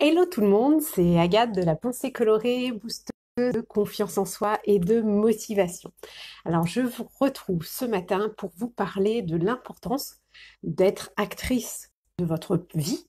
Hello tout le monde, c'est Agathe de la pensée colorée, boosteuse de confiance en soi et de motivation. Alors je vous retrouve ce matin pour vous parler de l'importance d'être actrice de votre vie.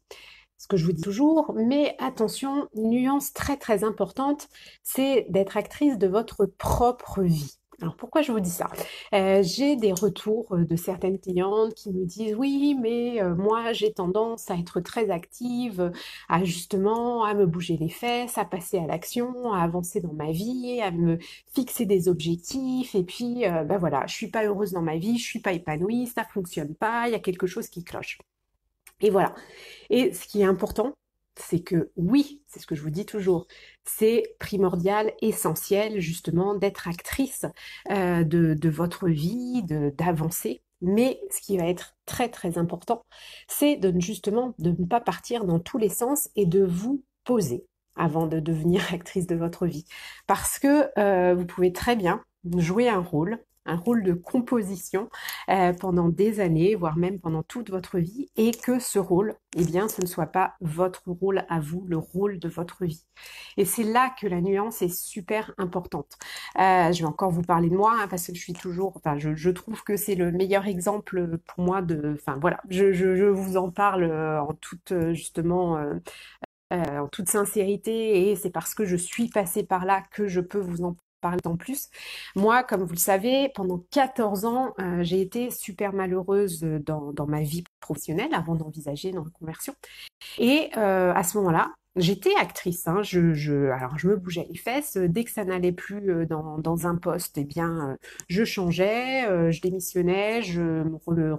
Ce que je vous dis toujours, mais attention, nuance très très importante, c'est d'être actrice de votre propre vie. Alors pourquoi je vous dis ça? J'ai des retours de certaines clientes qui me disent oui, mais moi j'ai tendance à être très active, à justement à me bouger les fesses, à passer à l'action, à avancer dans ma vie, à me fixer des objectifs, et puis ben voilà, je suis pas heureuse dans ma vie, je suis pas épanouie, ça fonctionne pas, il y a quelque chose qui cloche. Et voilà. Et ce qui est important, c'est que oui, c'est ce que je vous dis toujours, c'est primordial, essentiel justement d'être actrice de votre vie, d'avancer. Mais ce qui va être très très important, c'est justement de ne pas partir dans tous les sens et de vous poser avant de devenir actrice de votre vie. Parce que vous pouvez très bien jouer un rôle de composition pendant des années, voire même pendant toute votre vie, et que ce rôle, eh bien, ce ne soit pas votre rôle à vous, le rôle de votre vie. Et c'est là que la nuance est super importante. Je vais encore vous parler de moi, hein, parce que je suis toujours, enfin, je trouve que c'est le meilleur exemple pour moi de, enfin voilà, je vous en parle en toute, justement, en toute sincérité, et c'est parce que je suis passée par là que je peux vous en parler en plus. Moi, comme vous le savez, pendant 14 ans, j'ai été super malheureuse dans ma vie professionnelle avant d'envisager une reconversion. Et à ce moment-là, j'étais actrice, hein, alors je me bougeais les fesses. Dès que ça n'allait plus dans un poste, eh bien, je changeais, je démissionnais, je me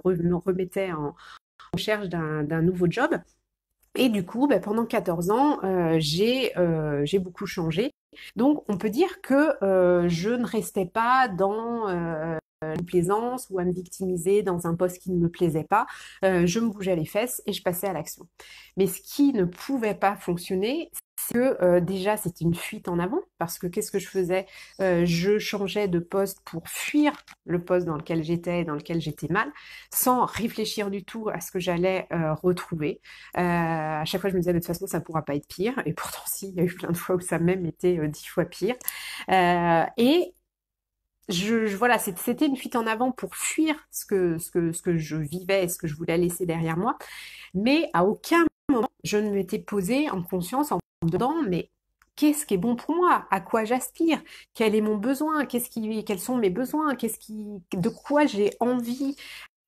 remettais en recherche d'un nouveau job. Et du coup, bah, pendant 14 ans, j'ai beaucoup changé. Donc, on peut dire que je ne restais pas dans la plaisance ou à me victimiser dans un poste qui ne me plaisait pas. Je me bougeais les fesses et je passais à l'action. Mais ce qui ne pouvait pas fonctionner, c'est que déjà, c'était une fuite en avant. Parce que qu'est-ce que je faisais? Je changeais de poste pour fuir le poste dans lequel j'étais et dans lequel j'étais mal, sans réfléchir du tout à ce que j'allais retrouver. À chaque fois, je me disais, de toute façon, ça ne pourra pas être pire. Et pourtant, si, il y a eu plein de fois où ça a même été 10 fois pire. Et voilà, c'était une fuite en avant pour fuir ce que je vivais et ce que je voulais laisser derrière moi. Mais à aucun moment, je ne m'étais posée en conscience, en dedans, mais qu'est-ce qui est bon pour moi? À quoi j'aspire? Quel est mon besoin? Quels sont mes besoins? De quoi j'ai envie?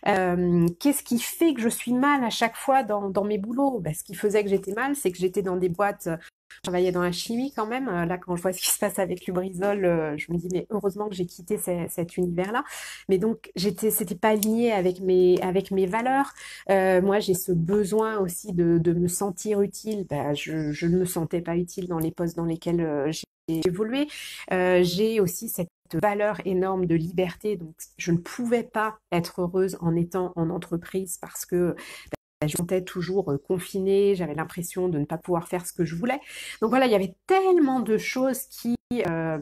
Qu'est-ce qui fait que je suis mal à chaque fois dans mes boulots? Ce qui faisait que j'étais mal, c'est que j'étais dans des boîtes, je travaillais dans la chimie quand même. Là, quand je vois ce qui se passe avec Lubrizol, je me dis, mais heureusement que j'ai quitté cet univers-là. Mais donc, c'était pas aligné avec mes valeurs. Moi, j'ai ce besoin aussi de me sentir utile. Je ne me sentais pas utile dans les postes dans lesquels j'ai évolué. J'ai aussi cette valeur énorme de liberté, donc je ne pouvais pas être heureuse en étant en entreprise parce que je me sentais toujours confinée, j'avais l'impression de ne pas pouvoir faire ce que je voulais. Donc voilà, il y avait tellement de choses qui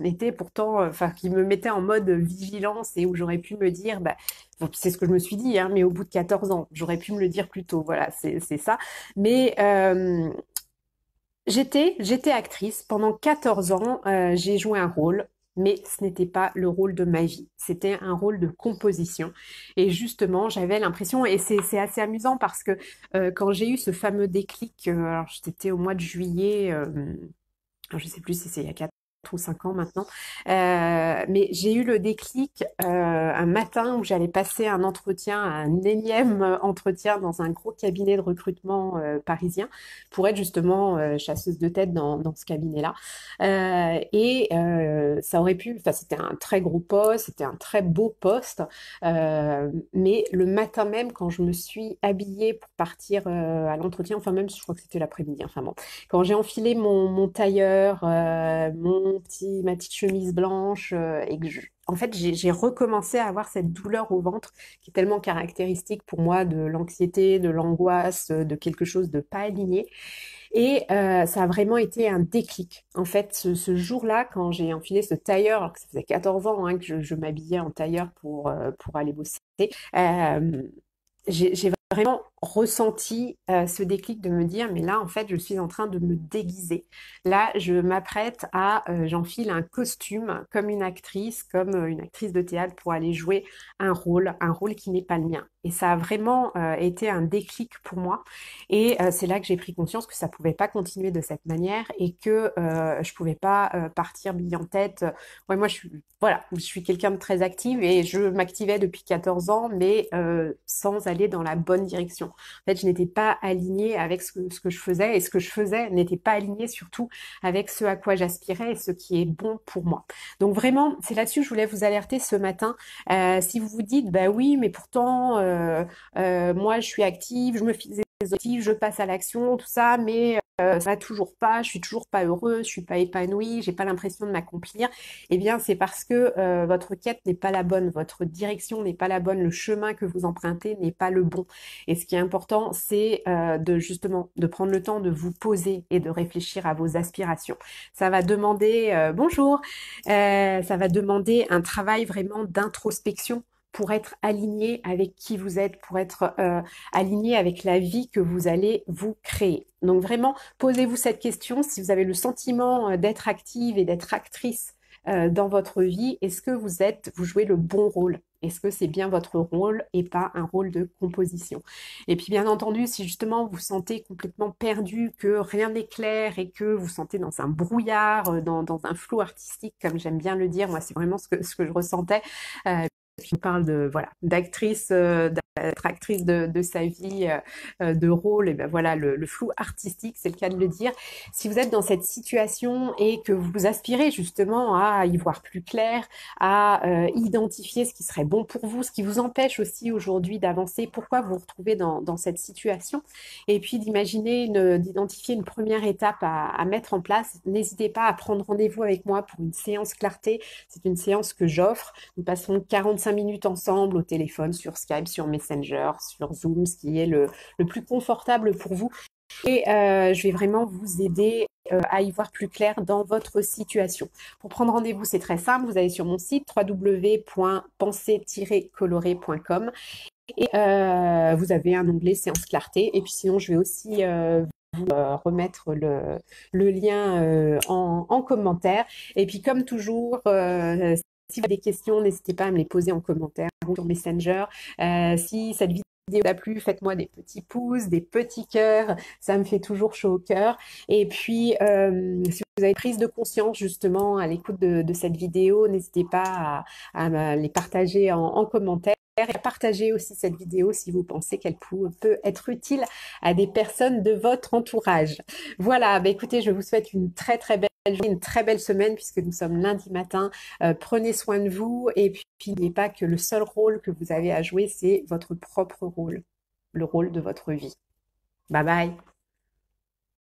étaient pourtant, enfin, qui me mettaient en mode vigilance et où j'aurais pu me dire, bon, c'est ce que je me suis dit, hein, mais au bout de 14 ans, j'aurais pu me le dire plus tôt, voilà, c'est ça. Mais j'étais actrice pendant 14 ans, j'ai joué un rôle, mais ce n'était pas le rôle de ma vie, c'était un rôle de composition. Et justement, j'avais l'impression, et c'est assez amusant parce que quand j'ai eu ce fameux déclic, alors c'était au mois de juillet, alors je sais plus si c'est il y a 4 ou 5 ans maintenant, mais j'ai eu le déclic un matin où j'allais passer un énième entretien dans un gros cabinet de recrutement parisien pour être justement chasseuse de tête dans ce cabinet-là. Ça aurait pu, enfin c'était un très gros poste, c'était un très beau poste, mais le matin même quand je me suis habillée pour partir à l'entretien, enfin même je crois que c'était l'après-midi, enfin bon, quand j'ai enfilé mon tailleur, ma petite chemise blanche, et que en fait, j'ai recommencé à avoir cette douleur au ventre qui est tellement caractéristique pour moi de l'anxiété, de l'angoisse, de quelque chose de pas aligné. Et ça a vraiment été un déclic. En fait, ce jour-là, quand j'ai enfilé ce tailleur, alors que ça faisait 14 ans hein, que je m'habillais en tailleur pour aller bosser, euh, j'ai vraiment ressenti ce déclic de me dire, mais là, en fait, je suis en train de me déguiser. Là, je m'apprête à, j'enfile un costume comme une actrice de théâtre pour aller jouer un rôle qui n'est pas le mien. Et ça a vraiment été un déclic pour moi. Et c'est là que j'ai pris conscience que ça pouvait pas continuer de cette manière et que je pouvais pas partir bille en tête. Ouais, moi, voilà, je suis quelqu'un de très active et je m'activais depuis 14 ans, mais sans aller dans la bonne direction. En fait, je n'étais pas alignée avec ce que je faisais et ce que je faisais n'était pas aligné surtout avec ce à quoi j'aspirais et ce qui est bon pour moi. Donc vraiment, c'est là-dessus que je voulais vous alerter ce matin. Si vous vous dites, bah oui, mais pourtant, moi, je suis active, je me fixe des objectifs, je passe à l'action, tout ça, mais ça va toujours pas, je suis toujours pas heureuse, je suis pas épanouie, j'ai pas l'impression de m'accomplir. Eh bien, c'est parce que votre quête n'est pas la bonne, votre direction n'est pas la bonne, le chemin que vous empruntez n'est pas le bon. Et ce qui est important, c'est de justement de prendre le temps de vous poser et de réfléchir à vos aspirations. Ça va demander bonjour, ça va demander un travail vraiment d'introspection pour être aligné avec qui vous êtes, pour être aligné avec la vie que vous allez vous créer. Donc vraiment, posez-vous cette question. Si vous avez le sentiment d'être active et d'être actrice dans votre vie, est-ce que vous jouez le bon rôle? Est-ce que c'est bien votre rôle et pas un rôle de composition? Et puis bien entendu, si justement vous vous sentez complètement perdu, que rien n'est clair et que vous vous sentez dans un brouillard, dans un flou artistique, comme j'aime bien le dire, moi c'est vraiment ce que je ressentais. Je parle de voilà d'actrice, d'être actrice de sa vie, de rôle, et ben voilà le flou artistique, c'est le cas de le dire. Si vous êtes dans cette situation et que vous aspirez justement à y voir plus clair, à identifier ce qui serait bon pour vous, ce qui vous empêche aussi aujourd'hui d'avancer, pourquoi vous vous retrouvez dans cette situation, et puis d'identifier une première étape à mettre en place. N'hésitez pas à prendre rendez-vous avec moi pour une séance clarté. C'est une séance que j'offre. Nous passons 45 minutes ensemble au téléphone, sur Skype, sur Messenger, sur Zoom, ce qui est le plus confortable pour vous. Et je vais vraiment vous aider à y voir plus clair dans votre situation. Pour prendre rendez-vous, c'est très simple. Vous allez sur mon site www.penser-coloré.com et vous avez un onglet séance clarté. Et puis sinon, je vais aussi remettre le lien en commentaire. Et puis comme toujours, si vous avez des questions, n'hésitez pas à me les poser en commentaire ou sur Messenger. Si cette vidéo vous a plu, faites-moi des petits pouces, des petits cœurs, ça me fait toujours chaud au cœur. Et puis, si vous avez prise de conscience justement à l'écoute de cette vidéo, n'hésitez pas à les partager en commentaire. Et à partager aussi cette vidéo si vous pensez qu'elle peut être utile à des personnes de votre entourage. Voilà, bah écoutez, je vous souhaite une très très belle journée, une très belle semaine puisque nous sommes lundi matin. Prenez soin de vous et puis n'oubliez pas que le seul rôle que vous avez à jouer, c'est votre propre rôle, le rôle de votre vie. Bye bye.